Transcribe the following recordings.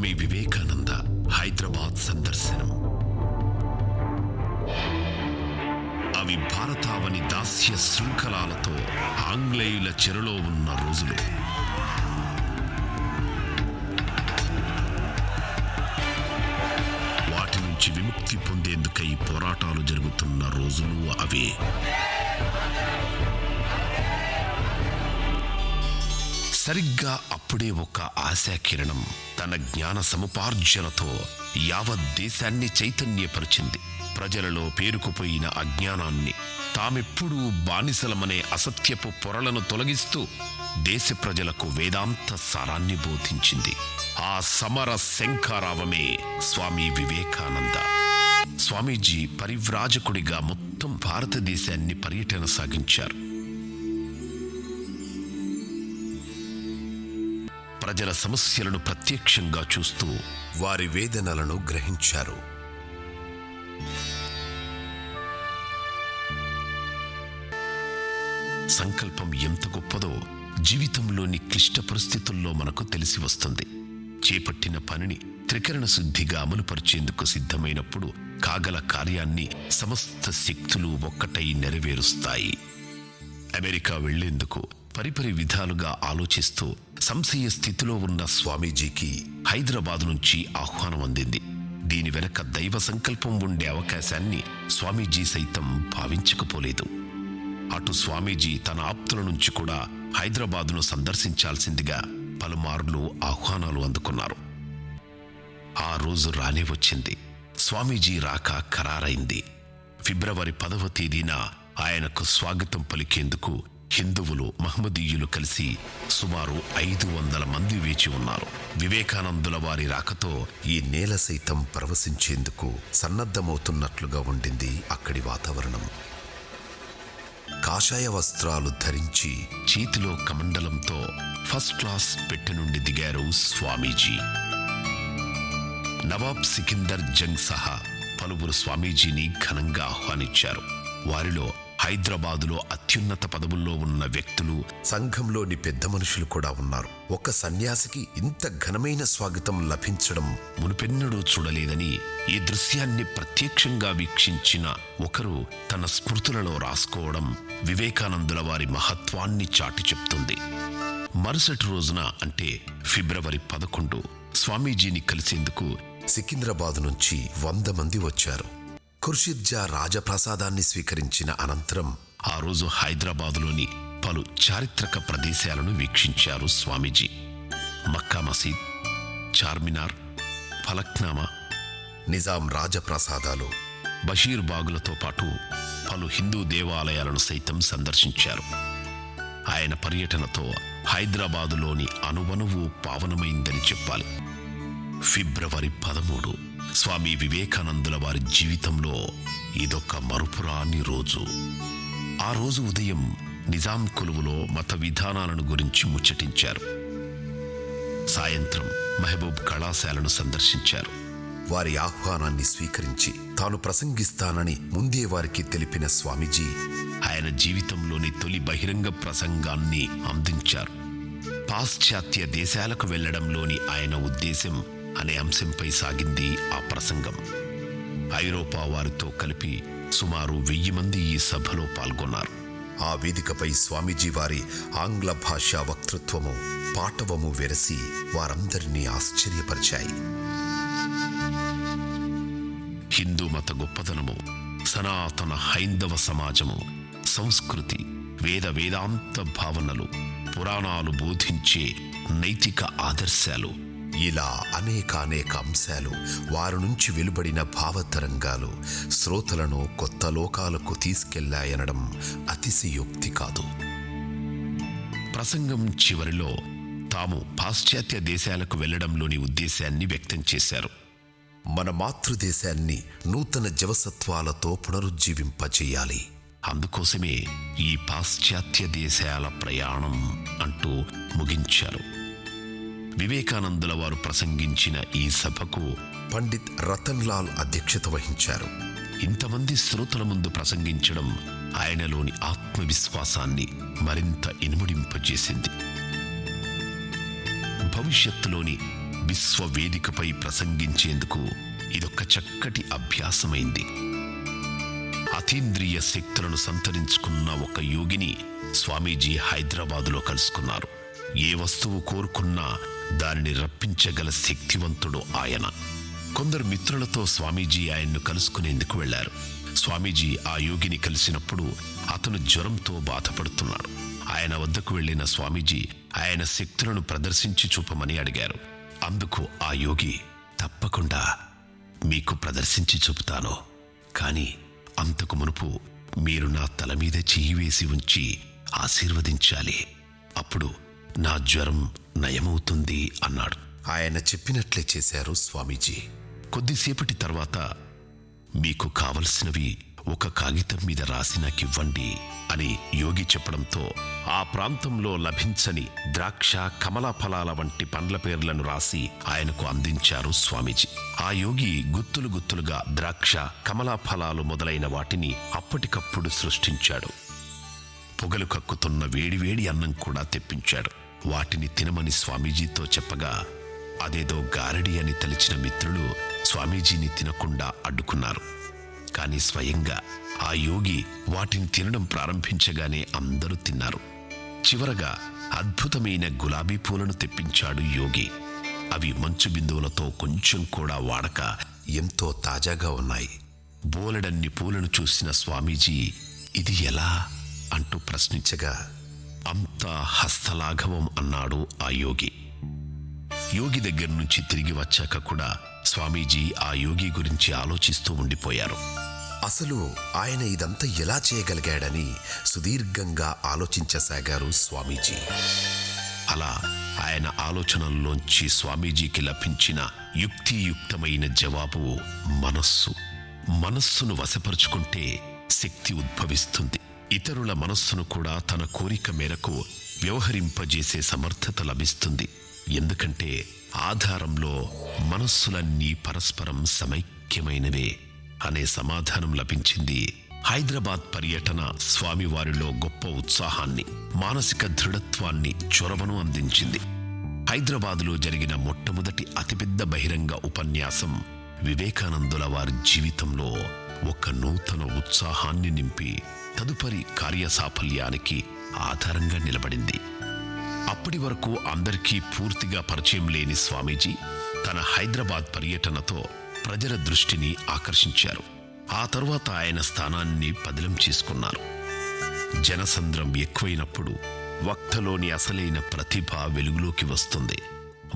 స్వామి వివేకానంద హైదరాబాద్ సందర్శనం. అవి భారతావని దాస్య శృంఖలాలతో ఆంగ్లేయుల చెరలో ఉన్న రోజులు. వాటి నుంచి విముక్తి పొందేందుకై పోరాటాలు జరుగుతున్న రోజులు అవే. సరిగ్గా అప్పుడే ఒక ఆశాకిరణం తన జ్ఞాన సముపార్జనతో యావత్ దేశాన్ని చైతన్యపరిచింది. ప్రజలలో పేరుకుపోయిన అజ్ఞానాన్ని, తామెప్పుడూ బానిసలమనే అసత్యపు పొరలను తొలగిస్తూ దేశ ప్రజలకు వేదాంత సారాన్ని బోధించింది. ఆ సమర శంఖారావమే స్వామి వివేకానంద. స్వామీజీ పరివ్రాజకుడిగా మొత్తం భారతదేశాన్ని పర్యటన సాగించారు. ప్రజల సమస్యలను ప్రత్యక్షంగా చూస్తూ వారి వేదనలను గ్రహించారు. సంకల్పం ఎంత గొప్పదో జీవితంలోని క్లిష్ట పరిస్థితుల్లో మనకు తెలిసి వస్తుంది. చేపట్టిన పనిని త్రికరణ శుద్ధిగా అమలుపరిచేందుకు సిద్ధమైనప్పుడు కాగల కార్యాన్ని సమస్త శక్తులు ఒక్కటై నెరవేరుస్తాయి. అమెరికా వెళ్లేందుకు పరిపరి విధాలుగా ఆలోచిస్తూ సంశయ స్థితిలో ఉన్న స్వామీజీకి హైదరాబాద్ నుంచి ఆహ్వానం అందింది. దీని వెనక దైవ సంకల్పం ఉండే అవకాశాన్ని స్వామీజీ సైతం భావించకపోలేదు. అటు స్వామీజీ తన ఆప్తుల నుంచి కూడా హైదరాబాదును సందర్శించాల్సిందిగా పలుమార్లు ఆహ్వానాలు అందుకున్నారు. ఆ రోజు రానే వచ్చింది. స్వామీజీ రాక ఖరారైంది. ఫిబ్రవరి 10వ తేదీన ఆయనకు స్వాగతం పలికేందుకు హిందువులు, మహమ్మదీయులు కలిసి సుమారు 500 మంది వేచి ఉన్నారు. వివేకానందుల వారి రాకతో ఈ నేల సైతం పరవశించేందుకు సన్నద్ధమవుతున్నట్లుగా ఉండింది అక్కడి వాతావరణం. కాషాయ వస్త్రాలు ధరించి చేతిలో కమండలంతో ఫస్ట్ క్లాస్ పెట్టె నుండి దిగారు స్వామీజీ. నవాబ్ సికిందర్ జంగ్ సహా పలువురు స్వామీజీని ఘనంగా ఆహ్వానించారు. వారిలో హైదరాబాదులో అత్యున్నత పదవుల్లో ఉన్న వ్యక్తులు, సంఘంలోని పెద్ద మనుషులు కూడా ఉన్నారు. ఒక సన్యాసికి ఇంత ఘనమైన స్వాగతం లభించడం మునుపెన్నడూ చూడలేదని ఈ దృశ్యాన్ని ప్రత్యక్షంగా వీక్షించిన ఒకరు తన స్మృతులలో రాసుకోవడం వివేకానందుల వారి మహత్వాన్ని చాటి చెప్తుంది. మరుసటి రోజున అంటే ఫిబ్రవరి 11 స్వామీజీని కలిసేందుకు సికింద్రాబాద్ నుంచి 100 మంది వచ్చారు. ఖుర్షిద్జా రాజప్రసాదాన్ని స్వీకరించిన అనంతరం ఆ రోజు హైదరాబాదులోని పలు చారిత్రక ప్రదేశాలను వీక్షించారు స్వామీజీ. మక్కా మసీద్, చార్మినార్, ఫలక్నామా, నిజాం రాజప్రసాదాలు, బషీర్ బాగులతో పాటు పలు హిందూ దేవాలయాలను సైతం సందర్శించారు. ఆయన పర్యటనతో హైదరాబాదులోని అణువణువు పావనమైందని చెప్పాలి. ఫిబ్రవరి 13 స్వామి వివేకానందుల వారి జీవితంలో ఇదొక మరుపురాని రోజు. ఆ రోజు ఉదయం నిజాం కొలువులో మత విధానాలను గురించి ముచ్చటించారు. సాయంత్రం మహబూబ్ కళాశాలను సందర్శించారు. వారి ఆహ్వానాన్ని స్వీకరించి తాను ప్రసంగిస్తానని ముందే వారికి తెలిపిన స్వామీజీ ఆయన జీవితంలోని తొలి బహిరంగ ప్రసంగాన్ని అందించారు. పాశ్చాత్య దేశాలకు వెళ్లడంలోని ఆయన ఉద్దేశం అనే అంశంపై సాగింది ఆ ప్రసంగం. ఐరోపా వారితో కలిపి సుమారు 1000 మంది ఈ సభలో పాల్గొన్నారు. ఆ వేదికపై స్వామీజీ వారి ఆంగ్ల భాషా వక్తృత్వము, పాటవము వెరసి వారందరినీ ఆశ్చర్యపరిచాయి. హిందూ మత గొప్పదనము, సనాతన హైందవ సమాజము, సంస్కృతి, వేదాంత భావనలు, పురాణాలు బోధించే నైతిక ఆదర్శాలు, ఇలా అనేక అంశాలు, వారి నుంచి వెలువడిన భావతరంగాలు శ్రోతలను కొత్త లోకాలకు తీసుకెళ్లాయనడం అతిశయోక్తి కాదు. ప్రసంగం చివరిలో తాము పాశ్చాత్య దేశాలకు వెళ్లడంలోని ఉద్దేశాన్ని వ్యక్తం చేశారు. మన మాతృదేశాన్ని నూతన జవసత్వాలతో పునరుజ్జీవింపచేయాలి, అందుకోసమే ఈ పాశ్చాత్య దేశాల ప్రయాణం అంటూ ముగించారు. వివేకానందుల వారు ప్రసంగించిన ఈ సభకు పండిత్ రతన్ లాల్ అధ్యక్షత వహించారు. ఇంతమంది శ్రోతల ముందు ప్రసంగించడం ఆయనలోని ఆత్మవిశ్వాసాన్ని మరింత ఇనుముడింపజేసింది. భవిష్యత్తులోని విశ్వవేదికపై ప్రసంగించేందుకు ఇదొక చక్కటి అభ్యాసమైంది. అతీంద్రియ శక్తులను సంతరించుకున్న ఒక యోగిని స్వామీజీ హైదరాబాదులో కలుసుకున్నారు. ఏ వస్తువు కోరుకున్నా దానిని రప్పించగల శక్తివంతుడు ఆయన. కొందరు మిత్రులతో స్వామీజీ ఆయన్ను కలుసుకునేందుకు వెళ్లారు. స్వామీజీ ఆ యోగిని కలిసినప్పుడు అతను జ్వరంతో బాధపడుతున్నాడు. ఆయన వద్దకు వెళ్లిన స్వామీజీ ఆయన శక్తులను ప్రదర్శించి చూపమని అడిగారు. అందుకు ఆ యోగి, తప్పకుండా మీకు ప్రదర్శించి చూపుతాను, కానీ అంతకు మునుపు మీరు నా తల మీద చెయ్యి వేసి ఉంచి ఆశీర్వదించాలి, అప్పుడు నా జ్వరం నయమవుతుంది అన్నాడు. ఆయన చెప్పినట్లే చేశారు స్వామీజీ. కొద్దిసేపటి తర్వాత, మీకు కావలసినవి ఒక కాగితం మీద రాసి నాకివ్వండి అని యోగి చెప్పడంతో ఆ ప్రాంతంలో లభించని ద్రాక్ష, కమలా ఫలాల వంటి పండ్ల పేర్లను రాసి ఆయనకు అందించారు స్వామీజీ. ఆ యోగి గుత్తులు గుత్తులుగా ద్రాక్ష, కమలా ఫలాలు మొదలైన వాటిని అప్పటికప్పుడు సృష్టించాడు. పొగలు కక్కుతున్న వేడివేడి అన్నం కూడా తెప్పించాడు. వాటిని తినమని స్వామీజీతో చెప్పగా అదేదో గారడి అని తలిచిన మిత్రులు స్వామీజీని తినకుండా అడ్డుకున్నారు. కానీ స్వయంగా ఆ యోగి వాటిని తినడం ప్రారంభించగానే అందరూ తిన్నారు. చివరగా అద్భుతమైన గులాబీ పూలను తెప్పించాడు యోగి. అవి మంచు బిందువులతో కొంచెం కూడా వాడక ఎంతో తాజాగా ఉన్నాయి. బోలెడన్ని పూలను చూసిన స్వామీజీ, ఇది ఎలా అంటూ ప్రశ్నించగా, అంతా హస్తలాఘవం అన్నాడు ఆ యోగి. యోగి దగ్గర నుంచి తిరిగి వచ్చాక కూడా స్వామీజీ ఆ యోగి గురించి ఆలోచిస్తూ ఉండిపోయారు. అసలు ఆయన ఇదంతా ఎలా చేయగలిగాడని సుదీర్ఘంగా ఆలోచించసాగారు స్వామీజీ. అలా ఆయన ఆలోచనల్లోంచి స్వామీజీకి లభించిన యుక్తియుక్తమైన జవాబు మనస్సును వశపరుచుకుంటే శక్తి ఉద్భవిస్తుంది. ఇతరుల మనస్సును కూడా తన కోరిక మేరకు వ్యవహరింపజేసే సమర్థత లభిస్తుంది. ఎందుకంటే ఆధారంలో మనస్సులన్నీ పరస్పరం సమైక్యమైనవే అనే సమాధానం లభించింది. హైదరాబాద్ పర్యటన స్వామివారిలో గొప్ప ఉత్సాహాన్ని, మానసిక దృఢత్వాన్ని, చొరవను అందించింది. హైదరాబాదులో జరిగిన మొట్టమొదటి అతిపెద్ద బహిరంగ ఉపన్యాసం వివేకానందుల వారి జీవితంలో ఒక నూతన ఉత్సాహాన్ని నింపి తదుపరి కార్యసాఫల్యానికి ఆధారంగా నిలబడింది. అప్పటి వరకు అందరికీ పూర్తిగా పరిచయం లేని స్వామీజీ తన హైదరాబాద్ పర్యటనతో ప్రజల దృష్టిని ఆకర్షించారు. ఆ తరువాత ఆయన స్థానాన్ని పదిలం చేసుకున్నారు. జనసంద్రం ఎక్కువైనప్పుడు వక్తలోని అసలైన ప్రతిభ వెలుగులోకి వస్తుంది.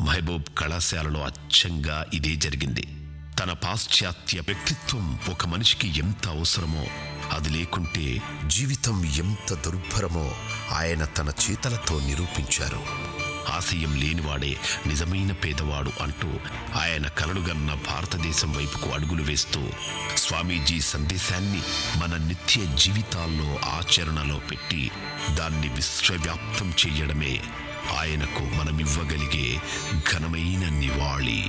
మహబూబ్ కళాశాలలో అచ్చంగా ఇదే జరిగింది. తన పాశ్చాత్య వ్యక్తిత్వం ఒక మనిషికి ఎంత అవసరమో, అది లేకుంటే జీవితం ఎంత దుర్భరమో ఆయన తన చేతలతో నిరూపించారు. ఆశయం లేనివాడే నిజమైన పేదవాడు అంటూ ఆయన కలలుగన్న భారతదేశం వైపుకు అడుగులు వేస్తూ స్వామీజీ సందేశాన్ని మన నిత్య జీవితాల్లో ఆచరణలో పెట్టి దాన్ని విశ్వవ్యాప్తం చేయడమే ఆయనకు మనమివ్వగలిగే ఘనమైన నివాళి.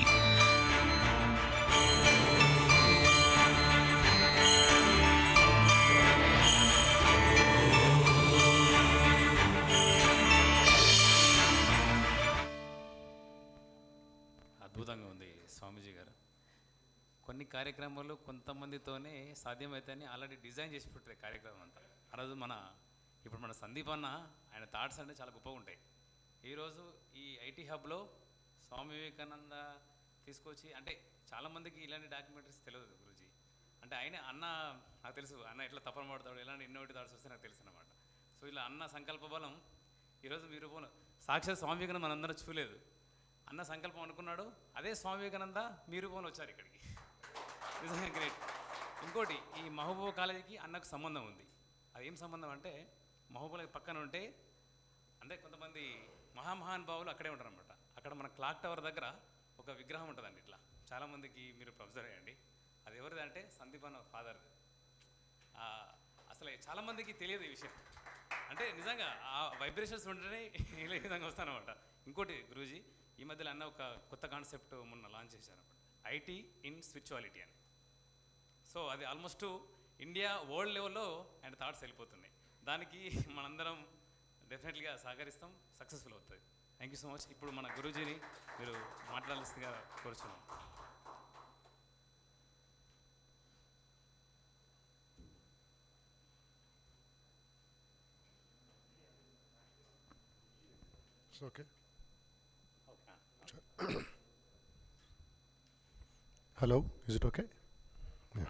అద్భుతంగా ఉంది స్వామీజీ గారు. కొన్ని కార్యక్రమాలు కొంతమందితోనే సాధ్యమవుతాయని ఆల్రెడీ డిజైన్ చేసి పెట్టారు కార్యక్రమం అంతా. ఆ రోజు ఇప్పుడు మన సందీప్ అన్న ఆయన థాట్స్ అంటే చాలా గొప్పగా ఉంటాయి. ఈరోజు ఈ ఐటీ హబ్లో స్వామి వివేకానంద తీసుకొచ్చి, అంటే చాలామందికి ఇలాంటి డాక్యుమెంటరీస్ తెలియదు గురూజీ. అంటే అన్న నాకు తెలుసు, అన్న ఎట్లా తపన పడతాడు, ఎలాంటి ఇన్నోవేటివ్ థాట్స్ వస్తే నాకు తెలుసు అన్నమాట. సో ఇలా అన్న సంకల్ప బలం ఈరోజు మీరు సాక్షాత్ స్వామి వివేకానంద మనందరం చూడలేదు, అన్న సంకల్పం అనుకున్నాడు, అదే స్వామి వివేకానంద మీ రూపంలో వచ్చారు ఇక్కడికి. నిజంగా గ్రేట్. ఇంకోటి, ఈ మహబూబా కాలేజీకి అన్నకు సంబంధం ఉంది. అది ఏం సంబంధం అంటే, మహబూబా పక్కన ఉంటే అంటే కొంతమంది మహానుభావులు అక్కడే ఉంటారు అనమాట. అక్కడ మన క్లాక్ టవర్ దగ్గర ఒక విగ్రహం ఉంటుందండి. ఇట్లా చాలామందికి మీరు ప్రొబ్జర్వ్ అయ్యండి. అది ఎవరిది అంటే సందీప్ అన్న ఫాదర్. అసలు చాలామందికి తెలియదు ఈ విషయం. అంటే నిజంగా ఆ వైబ్రేషన్స్ ఉంటేనే ఇలా ఈ విధంగా వస్తానమాట. ఇంకోటి గురూజీ, ఈ మధ్యలో అన్న ఒక కొత్త కాన్సెప్ట్ మొన్న లాంచ్ చేశారు, ఐటీ ఇన్ స్పిరిచువాలిటీ అని. సో అది ఆల్మోస్ట్ ఇండియా వరల్డ్ లెవెల్లో ఆయన థాట్స్ వెళ్ళిపోతున్నాయి. దానికి మనందరం డెఫినెట్గా సహకరిస్తాం, సక్సెస్ఫుల్ అవుతుంది. Thank you so much. ఇప్పుడు మన గురూజీని మీరు మాట్లాడాల్సిందిగా కోరుచున్నాం. Okay. Hello, is it okay? Yeah.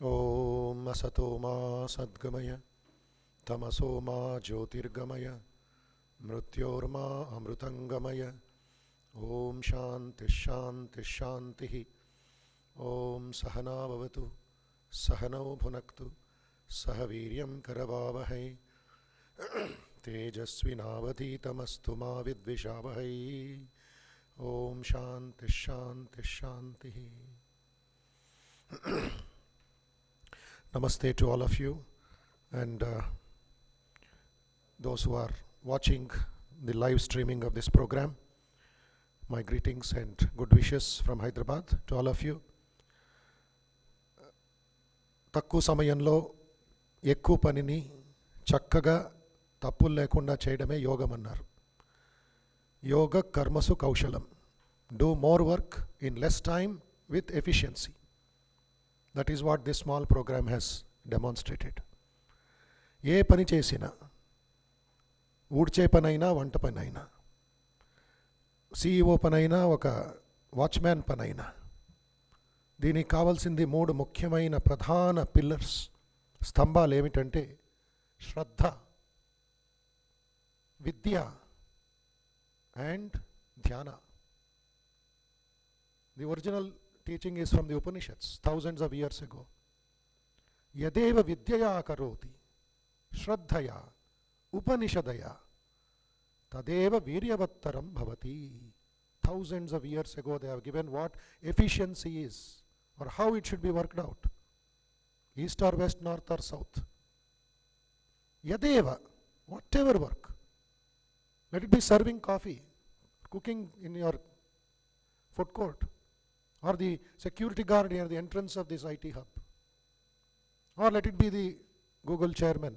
Om Asato Ma Sadgamaya Tamaso Ma Jyotirgamaya Mrityorma Amrutangamaya Om Shanti Shanti Shanti Om Sahana Bhavatu Sahanau Bhunaktu Sahaviryam Karavavahai Tejasvinavadhitamastu ma vidvishavahai. Om Shanti Shanti Shanti. Namaste to all of you, and those who are watching the live streaming of this program. My greetings and good wishes from Hyderabad to all of you. తక్కువ సమయంలో ఎక్కువ పనిని చక్కగా తప్పులు లేకుండా చేయడమే యోగం అన్నారు. యోగ కర్మసు కౌశలం. Do more work in less time with efficiency. That is what this small program has demonstrated. ఏ పని చేసినా, ఊడ్చే పనైనా, వంట పనైనా, సిఇఓ పనైనా, ఒక వాచ్మ్యాన్ పనైనా, దీనికి కావాల్సింది 3 ముఖ్యమైన ప్రధాన పిల్లర్స్, స్తంభాలు ఏమిటంటే శ్రద్ధ, విద్య అండ్ ధ్యాన. The original teaching is from the Upanishads, thousands of years ago. Yadeva vidyaya karoti shraddhaya upanishadaya tadeva viryavattaram bhavati. Thousands of years ago they have given what efficiency is, or how it should be worked out. East or west, north or south. Yadeva, whatever work. Let it be serving coffee, cooking in your food court, or the security guard near the entrance of this IT hub, or let it be the Google chairman,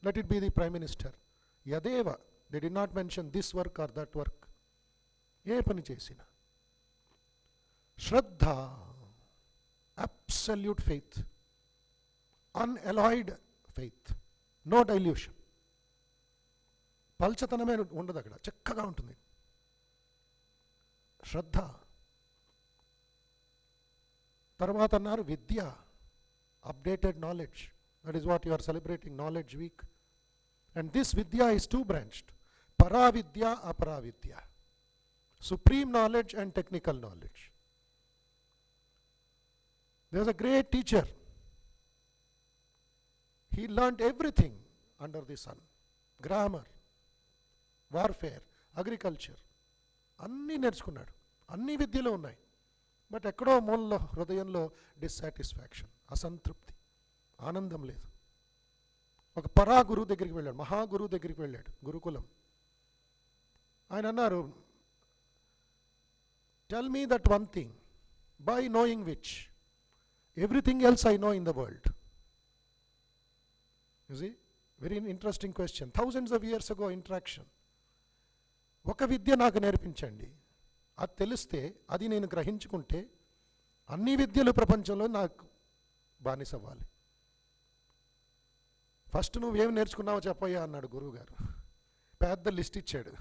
let it be the Prime Minister. Yadeva, they did not mention this work or that work. ఏ పని చేసినా శ్రద్ధ, absolute faith, unalloyed faith, no dilution. పల్చతనమే ఉండదు అక్కడ, చక్కగా ఉంటుంది శ్రద్ధ. తర్వాత అన్నారు విద్య, updated knowledge. That is what you are celebrating, knowledge week. And this విద్య ఈస్ 2 branched, పరావిద్య, అపరావిద్య. Supreme knowledge and technical knowledge. There was a great teacher. He learned everything under the sun. Grammar, warfare, agriculture. అన్నీ నేర్చుకున్నాడు, అన్ని విద్యలో ఉన్నాయి. But ఎక్కడో మూలలో హృదయంలో డిస్సాటిస్ఫాక్షన్, అసంతృప్తి, ఆనందం లేదు. ఒక పరా గురువు దగ్గరికి వెళ్ళాడు, మహాగురువు దగ్గరికి వెళ్ళాడు, గురుకులం. ఆయన అన్నారు, tell me that one thing by knowing which everything else I know in the world. You see, very interesting question. Thousands of years ago interaction. ఒక విద్య నాకు నేర్పించండి, అది తెలిస్తే, అది నేను గ్రహించుకుంటే అన్ని విద్యలు ప్రపంచంలో నాకు బానిసవ్వాలి. ఫస్ట్ నువ్వేం నేర్చుకున్నావో చెప్పయ్యా అన్నాడు గురువుగారు. పెద్ద లిస్ట్ ఇచ్చాడు,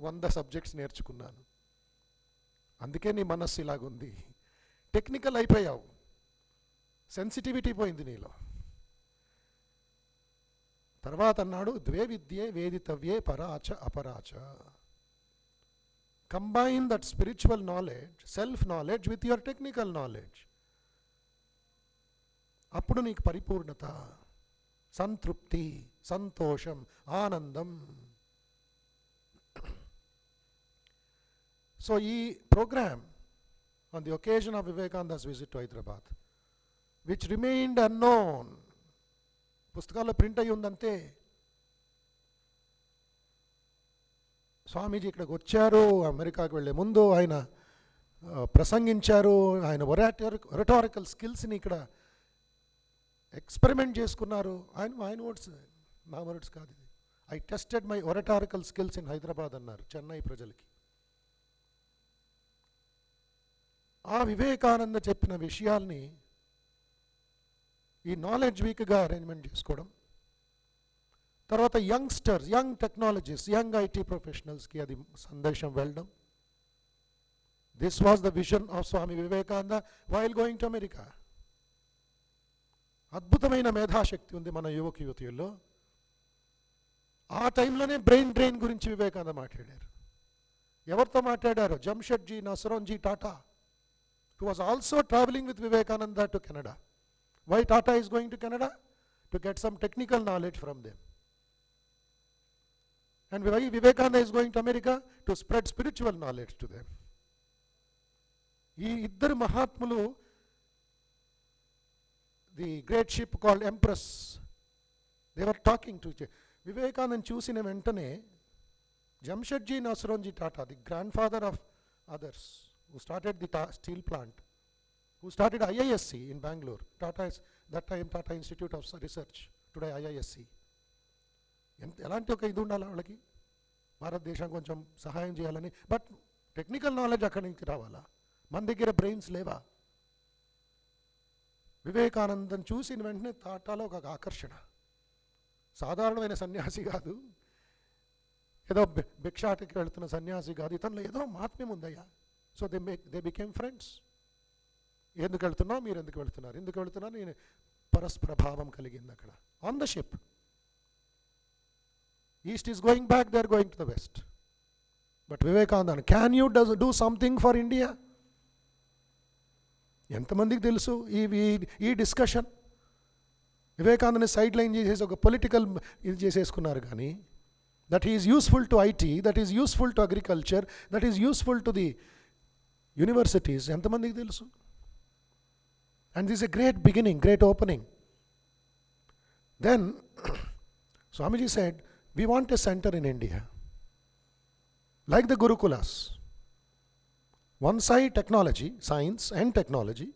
100 సబ్జెక్ట్స్ నేర్చుకున్నాను. అందుకే నీ మనస్సు ఇలాగుంది, టెక్నికల్ అయిపోయావు, సెన్సిటివిటీ పోయింది నీలో. తర్వాత అన్నాడు, ద్వే విద్యే వేదితవ్యే పరాచ అపరాచ. Combine that spiritual knowledge, self knowledge with your technical knowledge. అప్పుడు నీకు పరిపూర్ణత, సంతృప్తి, సంతోషం, ఆనందం. So, ఈ program on the occasion of Vivekananda's visit to Hyderabad, which remained unknown, పుస్తకాల్లో ప్రింట్ అయ్యి ఉందంతే. స్వామీజీ ఇక్కడికి వచ్చారు, అమెరికాకు వెళ్ళే ముందు ఆయన ప్రసంగించారు, ఆయన ఒరాటోరికల్ స్కిల్స్ని ఇక్కడ ఎక్స్పెరిమెంట్ చేసుకున్నారు. ఆయన వర్డ్స్, నా వర్డ్స్ కాదు ఇది. I tested my oratorical skills in Hyderabad అన్నారు చెన్నై ప్రజలకి. ఆ వివేకానంద చెప్పిన విషయాల్ని ఈ నాలెడ్జ్ వీక్గా అరేంజ్మెంట్ చేసుకోవడం, తర్వాత youngsters, young technologist, young IT ప్రొఫెషనల్స్కి అది సందేశం వెళ్ళడం. This was the vision of Swami Vivekananda while going to America. అద్భుతమైన మేధాశక్తి ఉంది మన యువకుయువతుల్లో. ఆ టైంలోనే బ్రెయిన్ డ్రైన్ గురించి వివేకానంద మాట్లాడారు. ఎవరితో మాట్లాడారు? Jamshedji నసరోన్జీ Tata, who was also traveling with Vivekananda to Canada. Why Tata is going to Canada? To get some technical knowledge from them. And why Vivekananda is going to America? To spread spiritual knowledge to them. ఈ ఇద్దరు మహాత్ములు, the great ship called Empress, they were talking to Vivekananda చూసిన వెంటనే Jamshedji నసరోన్జీ Tata, the grandfather of others, who started the steel plant, who started IISc in Bangalore. Tata is, that time Tata Institute of Research, today IISc. ఎలాంటి ఒక ఇది ఉండాలి వాళ్ళకి, భారతదేశం కొంచెం సహాయం చేయాలని. బట్ టెక్నికల్ నాలెడ్జ్ అక్కడి నుంచి రావాలా, మన దగ్గర బ్రెయిన్స్ లేవా? వివేకానందం చూసిన వెంటనే టాటాలో ఒక ఆకర్షణ. సాధారణమైన సన్యాసి కాదు, ఏదో భిక్షాటికి వెళ్తున్న సన్యాసి కాదు, ఇతనిలో ఏదో మహాత్మ్యం ఉందయ్యా. So they became friends. ఎందుకు వెళ్తున్నావు, మీరు ఎందుకు వెళ్తున్నారు, ఎందుకు వెళ్తున్నారు, నేను పరస్పర భావం కలిగింది అక్కడ on the ship. East is going back, they are going to the west. But Vivekananda, can you do something for India? ఎంతమందికి తెలుసు ఈ డిస్కషన్? వివేకానందని సైడ్ లైన్ చేసేసి ఒక పొలిటికల్ ఇది చేసేసుకున్నారు. కానీ that is useful to IT, that is useful to agriculture, that is useful to the universities ఎంతమందికి తెలుసు? And this a great beginning, great opening. Then Swamiji said, we want a center in India, like the Gurukulas. One side technology, science and technology,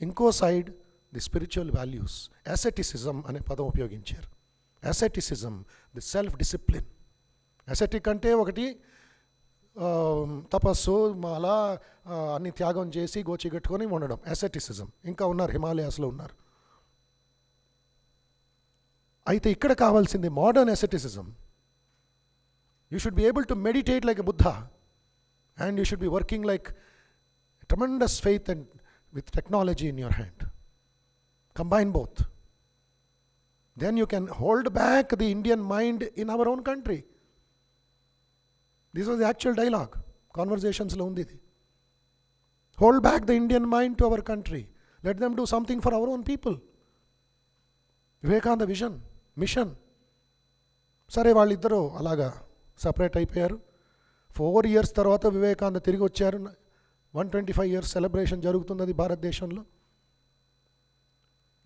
ఇంకో side the spiritual values. అసెటిసిజం అనే పదం ఉపయోగించారు. అసెటిసిజం, the self discipline. Ascetic అంటే ఒకటి తపస్సు, అలా అన్ని త్యాగం చేసి గోచి కట్టుకొని ఉండడం అసెటిసిజం. ఇంకా ఉన్నారు, హిమాలయాస్లో ఉన్నారు. అయితే ఇక్కడ కావాల్సింది modern asceticism. You should be able to meditate like a Buddha, and you should be working like tremendous faith and with technology in your hand. Combine both. Then you can hold back the Indian mind in our own country. This was the actual dialogue. Conversations lo undi. Hold back the Indian mind to our country. Let them do something for our own people. Vivekananda vision, mission. సరే వాళ్ళిద్దరూ అలాగా separate అయిపోయారు. 4 years తర్వాత వివేకానంద తిరిగి వచ్చారు. 125 years celebration జరుగుతుంది అది భారతదేశంలో.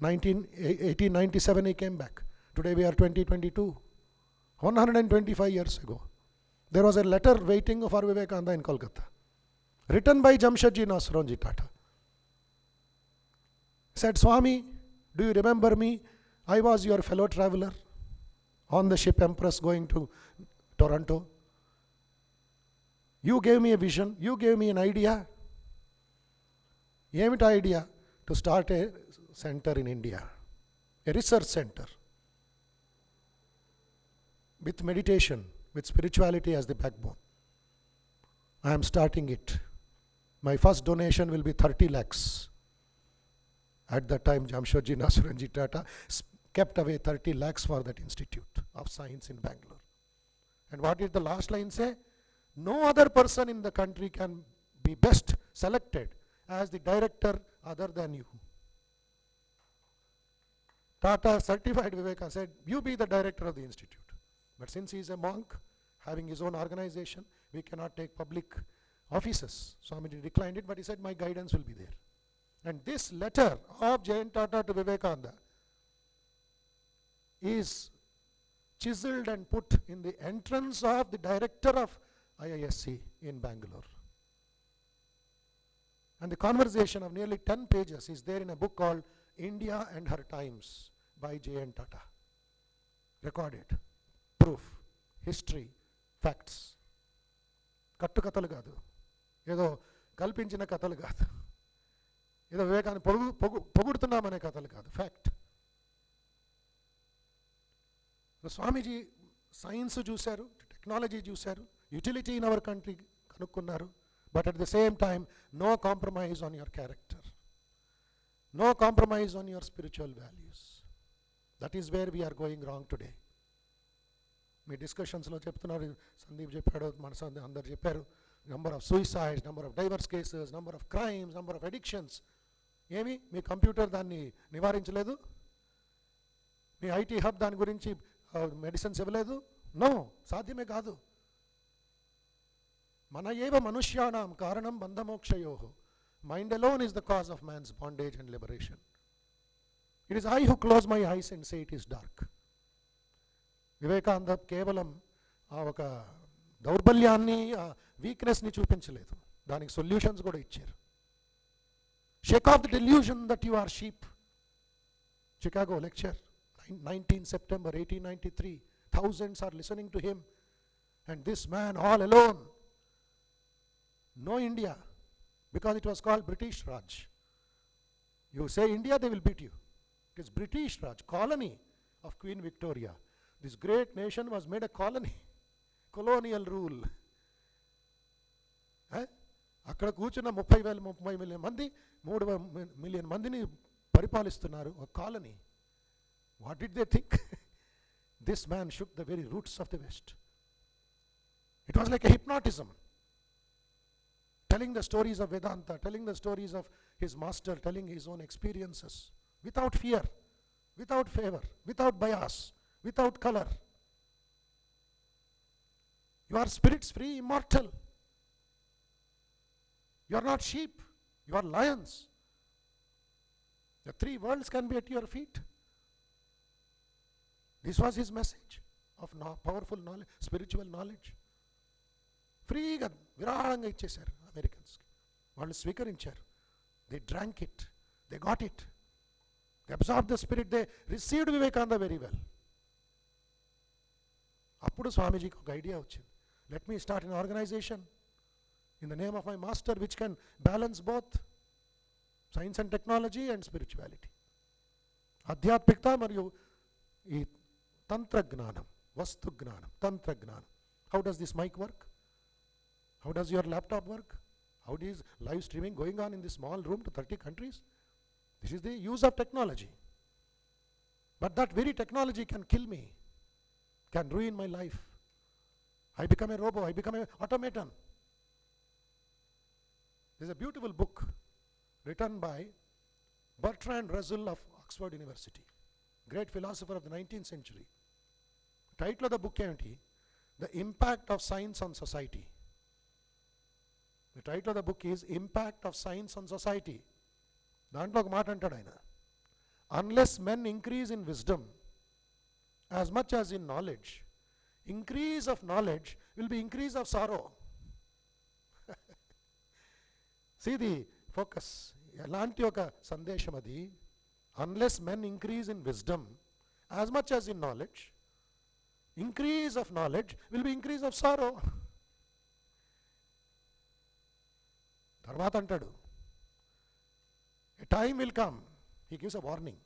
1897 he came back. Today we are 2022. 125 years ago. There was a letter waiting for Vivekananda in Kolkata, written by Jamshedji Nasronji Tata. He said, Swami, do you remember me? I was your fellow traveler on the ship Empress going to Toronto. You gave me a vision, you gave me an idea. ఏమిటి idea? To start A centre in India, a research center with meditation, with spirituality as the backbone. I am starting it. My first donation will be 30 lakhs. At that time, Jamshedji Nasronji Tata kept away 30 lakhs for that Institute of Science in Bangalore. And what did the last line say? No other person in the country can be best selected as the director other than you. Tata certified Vivekananda, said, you be the director of the institute. But since he is a monk, having his own organization, we cannot take public offices. Swamiji declined it, but he said, my guidance will be there. And this letter of Jayant Tata to Vivekananda is chiseled and put in the entrance of the director of IISc in Bangalore. And the conversation of nearly 10 pages is there in a book called India and Her Times by J.N. Tata. Recorded. Proof. History. Facts. కట్టు కథలు కాదు, ఏదో కల్పించిన కథలు కాదు, ఏదో వివేకాన్ని పొగుడుతున్నామనే కథలు కాదు, ఫ్యాక్ట్. స్వామీజీ సైన్స్ చూశారు, టెక్నాలజీ చూశారు, యూటిలిటీ ఇన్ అవర్ కంట్రీ కనుక్కున్నారు. But at the same time no compromise on your character, no compromise on your spiritual values. That is where we are going wrong today. మీ డిస్కషన్స్లో చెప్తున్నారు, సందీప్ చెప్పాడు, మన అందరు చెప్పారు, number of suicides, number of divorce cases, number of crimes, number of addictions. ఏమి మీ computer దాన్ని నివారించలేదు? మీ ఐటీ హబ్ దాని గురించి మెడిసిన్స్ ఇవ్వలేదు? నో, సాధ్యమే కాదు. మన ఏవ మనుష్యాణం కారణం బంధమోక్షయో, mind alone is the cause of man's bondage and liberation. It is I who close my eyes and say it is dark. Vivekananda కేవలం ఆ ఒక దౌర్బల్యాన్ని, ఆ వీక్నెస్ని చూపించలేదు, దానికి సొల్యూషన్స్ కూడా ఇచ్చారు. Shake off the delusion that you are sheep. Chicago lecture 19 September 1893. Thousands are listening to him, and this man all alone. No India, because it was called British Raj. You say India, they will beat you. It is British Raj, colony of Queen Victoria. This great nation was made a colony, colonial rule. అక్కడ కూర్చున్న 30 million మంది 3 million మందిని పరిపాలిస్తున్నారు, ఒక colony. What did they think? This man shook the very roots of the West. It was like a hypnotism. Telling the stories of Vedanta, telling the stories of his master, telling his own experiences, without fear, without favor, without bias, without color. You are spirits free, immortal. You are not sheep, you are lions. The 3 worlds can be at your feet. This was his message of powerful knowledge, spiritual knowledge. ఫ్రీగా విరాళంగా ఇచ్చేశారు అమెరికన్స్కి. వాళ్ళు స్వీకరించారు. They drank it, they got it, they absorb the spirit, they received Vivekananda very well. అప్పుడు స్వామీజీకి ఒక idea వచ్చింది. Let me start an organization in the name of my master which can balance both science and technology and spirituality. ఆధ్యాత్మికత మరియు ఈ తంత్రజ్ఞానం, వస్తు జ్ఞానం, తంత్రజ్ఞానం. How does this mic work? How does your laptop work? How is live streaming going on in this small room to 30 countries? This is the use of technology. But that very technology can kill me, can ruin my life. I become a robot, I become an automaton. There's a beautiful book written by Bertrand Russell of Oxford University, great philosopher of the 19th century. Title of the book ఏంటి? The Impact of Science on Society. The title of the book is Impact of Science on Society. దాంట్లో ఒక మాట అంటాడు ఆయన, unless men increase in wisdom as much as in knowledge, increase of knowledge will be increase of sorrow. See the focus. ఎలాంటి ఒక సందేశం అది? Unless men increase in wisdom as much as in knowledge, increase of knowledge will be increase of sorrow. తర్వాత అంటాడు, a time will come, he gives a warning,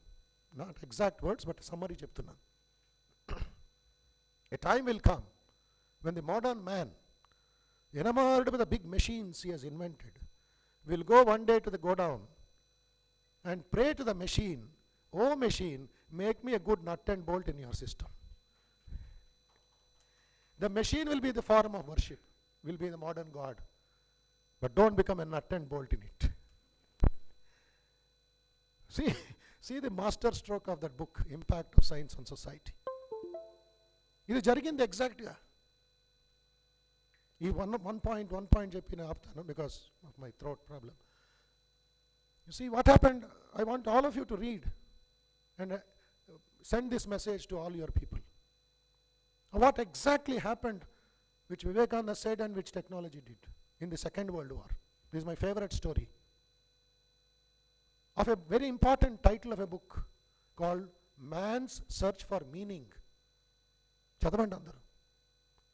not exact words but summary చెప్తున్నాను. A time will come when the modern man, enamored with the big machines he has invented, will go one day to the godown and pray to the machine, oh machine, make me a good nut and bolt in your system. The machine will be the form of worship, will be the modern god. But don't become a nut and bolt in it. See the master stroke of that book, Impact of Science on Society. ఇది జరిగింది ఎగ్జాక్ట్గా. ఈ one point చెప్పి నేను ఆపుతాను because of my throat problem. You see what happened? I want all of you to read and send this message to all your people. What exactly happened which Vivekananda said and which technology did in the Second World War. This is my favorite story. of a very important title of a book called Man's Search for Meaning. చదవండి అందరూ.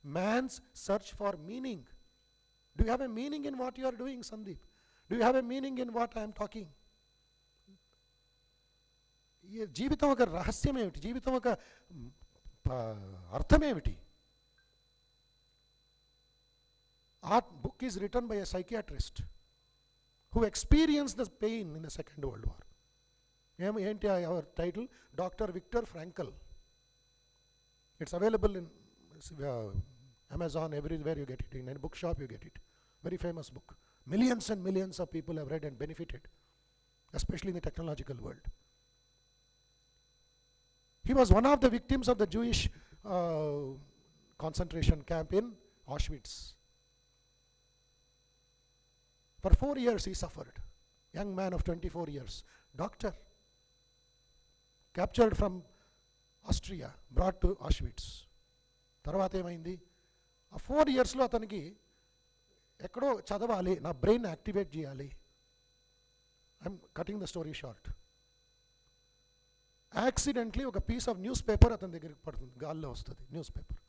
Man's Search for Meaning. Do you have a meaning in what you are doing, Sundeep? Do you have a meaning in what I am talking? ఈ జీవితం ఒక రహస్యం ఏమిటి? జీవితం ఒక అర్థం ఏమిటి? Our book is written by a psychiatrist who experienced the pain in the Second World War. Enti our title? Dr. Viktor Frankl. It's available in Amazon, everywhere you get it. In any bookshop you get it. Very famous book. Millions and millions of people have read and benefited, especially in the technological world. He was one of the victims of the Jewish concentration camp in Auschwitz. For 4 years he suffered. Young man of 24 years. Doctor. Captured from Austria. Brought to Auschwitz. తర్వాత ఏమైంది? ఆ 4 ఇయర్స్లో అతనికి ఎక్కడో చదవాలి, నా brain activate చేయాలి. I'm cutting the story short. Accidentally ఒక పీస్ ఆఫ్ న్యూస్ పేపర్ అతని దగ్గరికి పడుతుంది, గాల్లో వస్తుంది న్యూస్ పేపర్.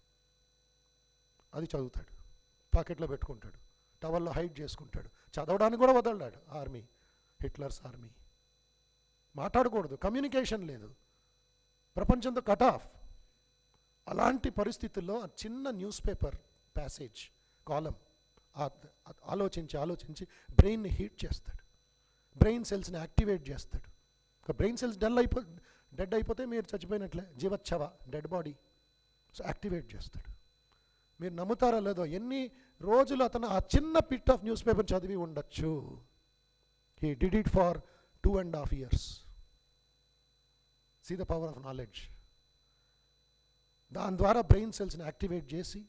అది చదువుతాడు, పాకెట్లో పెట్టుకుంటాడు, టవల్లో హైడ్ చేసుకుంటాడు. చదవడానికి కూడా వదలడాడు. Army, Hitler's army. మాట్లాడకూడదు, కమ్యూనికేషన్ లేదు, ప్రపంచంతో కట్ ఆఫ్. అలాంటి పరిస్థితుల్లో ఆ చిన్న న్యూస్ పేపర్ ప్యాసేజ్ కాలం ఆలోచించి బ్రెయిన్ని హీట్ చేస్తాడు, బ్రెయిన్ సెల్స్ని యాక్టివేట్ చేస్తాడు. ఒక బ్రెయిన్ సెల్స్ డెడ్ అయిపోతే మీరు చచ్చిపోయినట్లే, జీవచ్ఛవ, డెడ్ బాడీ. సో యాక్టివేట్ చేస్తాడు. మీరు నమ్ముతారో లేదో, ఎన్ని రోజులు అతను ఆ చిన్న పిట్ ఆఫ్ న్యూస్ పేపర్ చదివి ఉండొచ్చు. He did it for 2.5 years. See the power of knowledge. దాని ద్వారా బ్రెయిన్ సెల్స్ని యాక్టివేట్ చేసి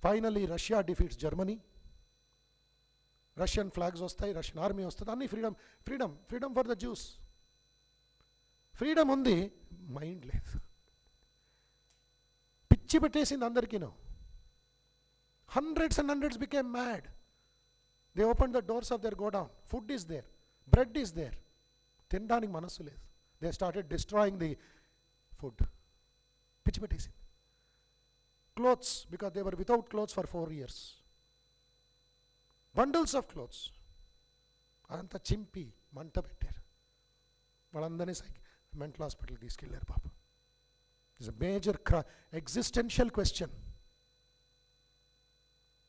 finally Russia defeats Germany. Russian flags వస్తాయి, రష్యన్ ఆర్మీ వస్తుంది, అన్ని freedom freedom freedom for the Jews. Freedom ఉంది, మైండ్ లేదు. పిచ్చి పెట్టేసింది అందరికీను. Hundreds and hundreds became mad. They opened the doors of their godown. Food is there, bread is there. తినడానికి మనస్సు లేదు. They started destroying the food. పిచ్చి పెట్టేసింది. Clothes, because they were without clothes for 4 years. Bundles of clothes. అదంతా చింపి మంట పెట్టారు. వాళ్ళందరినీ మెంటల్ హాస్పిటల్కి తీసుకెళ్ళారు పాప. It's a major existential question.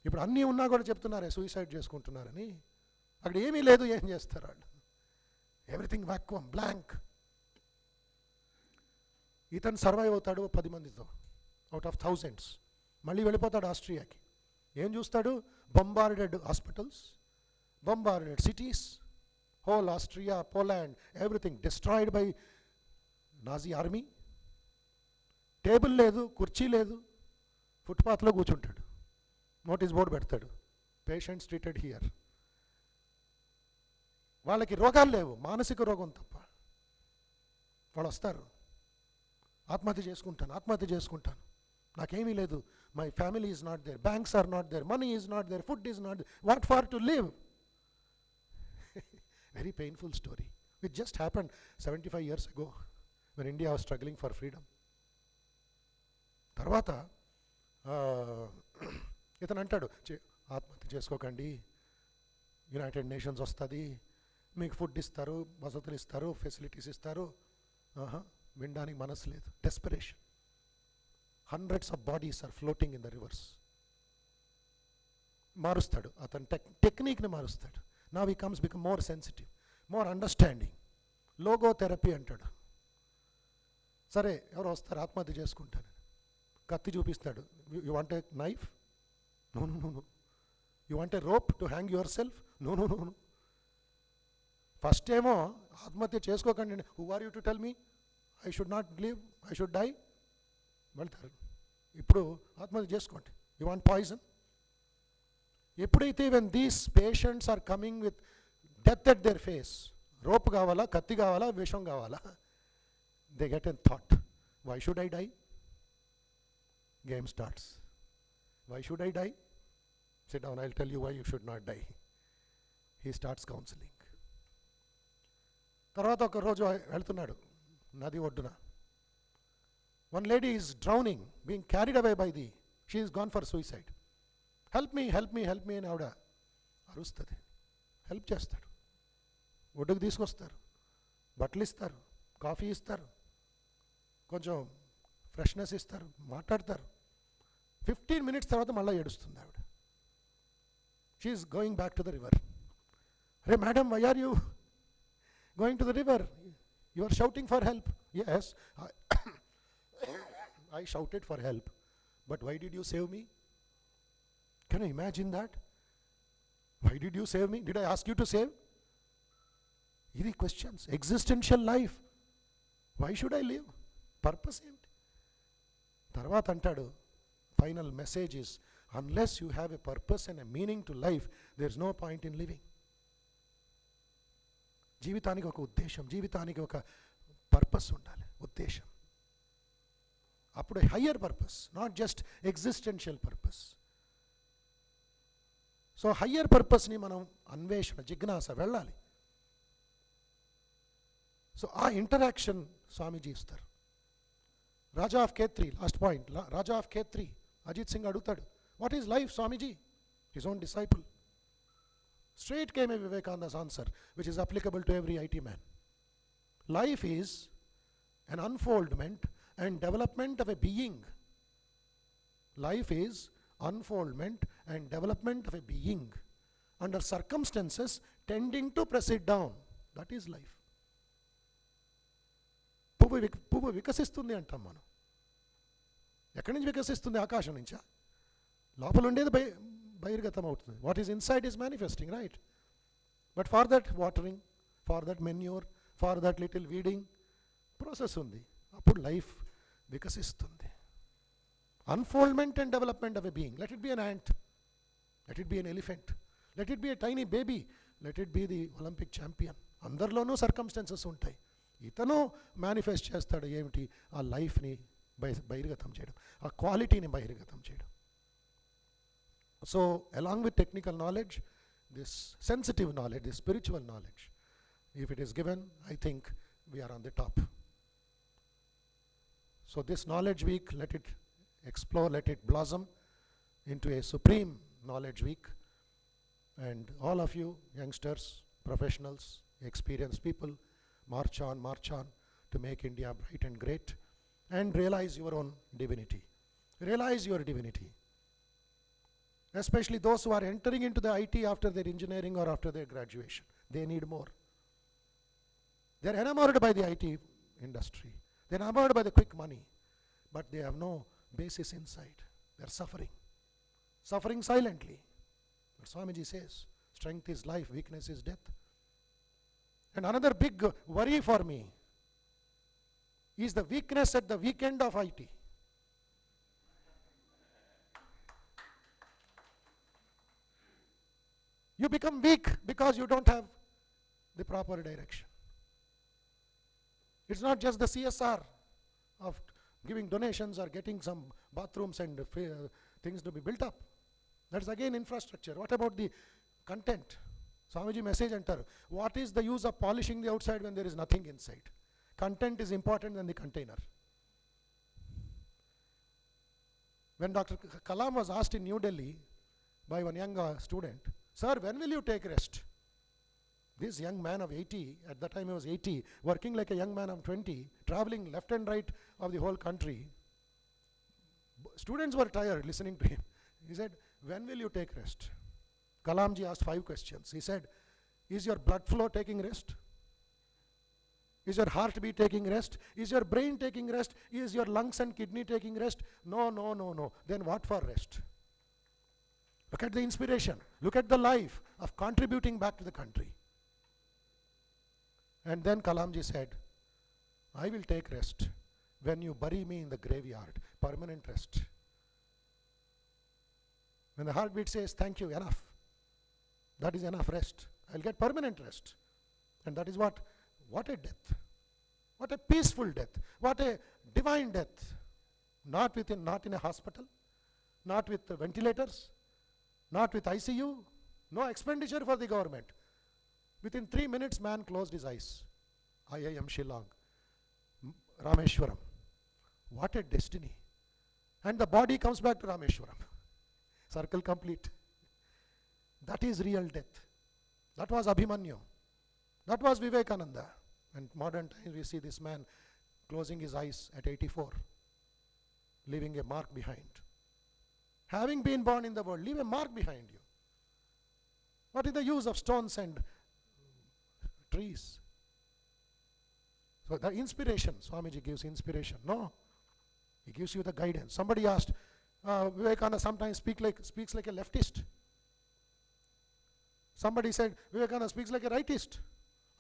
ఇప్పుడు అన్నీ ఉన్నా కూడా చెప్తున్నారే సూసైడ్ చేసుకుంటున్నారని. అక్కడ ఏమీ లేదు, ఏం చేస్తారు వాళ్ళు? Everything vacuum, blank. ఇతను సర్వైవ్ అవుతాడు 10 మందితో అవుట్ ఆఫ్ థౌజండ్స్. మళ్ళీ వెళ్ళిపోతాడు ఆస్ట్రియాకి. ఏం చూస్తాడు? Bombarded hospitals, bombarded cities, whole Austria, Poland, everything destroyed by Nazi army. Table లేదు, కుర్చీ లేదు, ఫుట్పాత్లో కూర్చుంటాడు. నోటీస్ బోర్డు పెడతాడు, పేషెంట్స్ ట్రీటెడ్ హియర్. వాళ్ళకి రోగాలు లేవు, మానసిక రోగం తప్ప. వాళ్ళు వస్తారు, ఆత్మహత్య చేసుకుంటాను, నాకేమీ లేదు, my family is not there, banks are not there, money is not there, food is not there, what for to live. Very painful story which just happened 75 years ago when India was struggling for freedom. తర్వాత ఇతను అంటాడు, ఆత్మహత్య చేసుకోకండి, United nations వస్తుంది, మీకు food ఇస్తారు, వసతులు ఇస్తారు, ఫెసిలిటీస్ ఇస్తారు. వినడానికి మనసు లేదు. Desperation. Hundreds of bodies are floating in the rivers. మారుస్తాడు అతను, టెక్నిక్ని మారుస్తాడు. Now he comes become more sensitive, more understanding. Logotherapy అంటాడు. సరే, ఎవరు వస్తారు, ఆత్మహత్య చేసుకుంటాను, కత్తి చూపిస్తాడు. You want a knife? No no no no. You want a rope to hang yourself? No no no no. First ఏమో ఆత్మహత్య చేసుకోకండి, who are you to tell me I should not live, I should die. వెళ్తారు. ఇప్పుడు ఆత్మహత్య చేసుకోండి. You want poison? ఎప్పుడైతే when these patients are coming with death at their face, rope కావాలా, కత్తి కావాలా, విషం కావాలా, they get an thought, why should I die? Game starts. Why should I die? Sit down, I'll tell you why you should not die. He starts counseling. తర్వాత ఒక రోజు వెళ్తున్నాడు నది ఒడ్డున. One lady is drowning, being carried away by the, she is gone for suicide. Help me help me help me అని ఆవిడ అరుస్తుంది. Help చేస్తాడు, ఒడ్డుకు తీసుకొస్తారు, బట్టలు ఇస్తారు, కాఫీ ఇస్తారు, కొంచెం ఫ్రెష్నెస్ ఇస్తారు, మాట్లాడతారు. 15 minutes తర్వాత మళ్ళీ ఏడుస్తుంది ఆవిడ. She is going back to the river. అరే madam, why are you going to the river? You are shouting for help. Yes, I shouted for help, but why did you save me? Can you imagine that? Why did you save me? Did I ask you to save? ఇది questions. Existential life. Why should I live? Purpose ఏంటి? తర్వాత అంటాడు, final message is, unless you have a purpose and a meaning to life, there is no point in living. జీవితానికి ఒక ఉద్దేశం, జీవితానికి ఒక purpose ఉండాలి, ఉద్దేశం. అప్పుడు higher purpose, not just existential purpose. So higher పర్పస్ని మనం అన్వేషణ, జిజ్ఞాస వెళ్ళాలి. సో ఆ ఇంటరాక్షన్ స్వామీజీ ఇస్తారు. Raja of Khetri, last point, Raja of Khetri Ajit Singh అడుగుతాడు, what is life Swamiji? His own disciple. Straight came a Vivekananda's answer, which is applicable to every IT man. Life is an unfoldment and development of a being. Life is unfoldment and development of a being under circumstances tending to press it down. That is life. పువ్వు వికసిస్తుంది అంటాం మనం. ఎక్కడి నుంచి వికసిస్తుంది? ఆకాశం నుంచా? లోపల ఉండేది బహిర్గతం అవుతుంది. What is inside is manifesting, right? But for that watering, for that manure, for that little weeding process ఉంది. అప్పుడు లైఫ్ వికసిస్తుంది. Unfoldment and development of a being. Let it be an ant, let it be an elephant, let it be a tiny baby, let it be the Olympic champion. అందరిలోనూ circumstances ఉంటాయి. ఇతను manifest చేస్తాడు ఏమిటి? ఆ లైఫ్ని బహిర్గతం చేయడం, ఆ క్వాలిటీని బహిర్గతం చేయడం. So along with technical knowledge, this sensitive knowledge, this spiritual knowledge, if it is given, I think we are on the top. So this knowledge week, let it explore, let it blossom into a supreme knowledge week. And all of you youngsters, professionals, experienced people, march on to make India bright and great, and realize your own divinity. Realize your divinity. Especially those who are entering into the IT after their engineering or after their graduation. They need more. They are enamored by the IT industry. They are enamored by the quick money. But they have no basis inside. They are suffering silently. But Swamiji says, strength is life, weakness is death. And another big worry for me is the weakness at the weekend of IT. You become weak because you don't have the proper direction. It's not just the CSR of giving donations or getting some bathrooms and things to be built up. That's again infrastructure. What about the content? Swamiji message antaru, what is the use of polishing the outside when there is nothing inside? Content is important than the container. When Dr. Kalam was asked in New Delhi by one young student, sir, when will you take rest? This young man of 80, at that time he was 80, working like a young man of 20, traveling left and right of the whole country. Students were tired listening to him. He said, when will you take rest? Kalamji asked 5 questions. He said, is your blood flow taking rest? Is your heartbeat taking rest? Is your brain taking rest? Is your lungs and kidney taking rest? No. Then what for rest? Look at the inspiration. Look at the life of contributing back to the country. And then Kalamji said, I will take rest when you bury me in the graveyard. Permanent rest. When the heartbeat says, thank you, enough. That is enough rest. I'll get permanent rest. And that is what a death. What a peaceful death. What a divine death. Not in a hospital. Not with ventilators. Not with ICU, no expenditure for the government. Within 3 minutes, man closed his eyes. IIM Shillong, Rameshwaram. What a destiny. And the body comes back to Rameshwaram. Circle complete. That is real death. That was Abhimanyu. That was Vivekananda. And modern times we see this man closing his eyes at 84, leaving a mark behind. Having been born in the world, leave a mark behind you. What is the use of stones and trees? So the inspiration, Swamiji gives inspiration. No, he gives you the guidance. Somebody asked, Vivekananda sometimes speaks like a leftist. Somebody said, Vivekananda speaks like a rightist.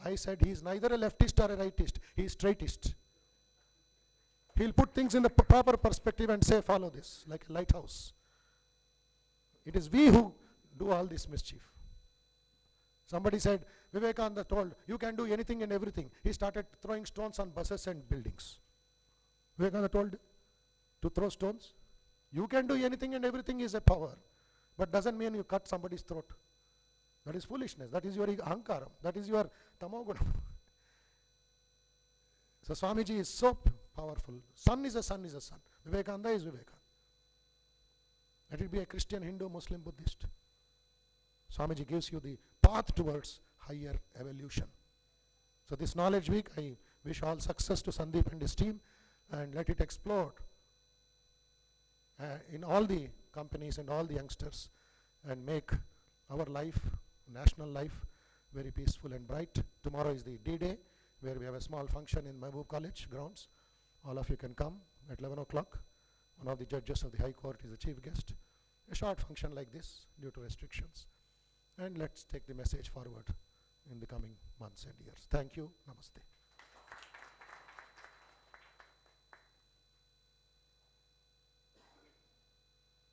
I said, he is neither a leftist or a rightist. He is straightist. He'll put things in the proper perspective and say, follow this, like a lighthouse. It is we who do all this mischief. Somebody said, Vivekananda told, you can do anything and everything. He started throwing stones on buses and buildings. Vivekananda told to throw stones. You can do anything and everything is a power. But doesn't mean you cut somebody's throat. That is foolishness. That is your ahankaram. That is your tamogunam. So Swamiji is so powerful. Sun is a sun is a sun. Vivekananda is Vivekananda. Let it be a Christian, Hindu, Muslim, Buddhist. Swamiji gives you the path towards higher evolution. So this Knowledge Week, I wish all success to Sundeep and his team, and let it explode in all the companies and all the youngsters, and make our life, national life, very peaceful and bright. Tomorrow is the D-Day, where we have a small function in Mahbub College grounds. All of you can come at 11 o'clock. One of the judges of the High Court is the chief guest. A short function like this due to restrictions. And let's take the message forward in the coming months and years. Thank you. Namaste.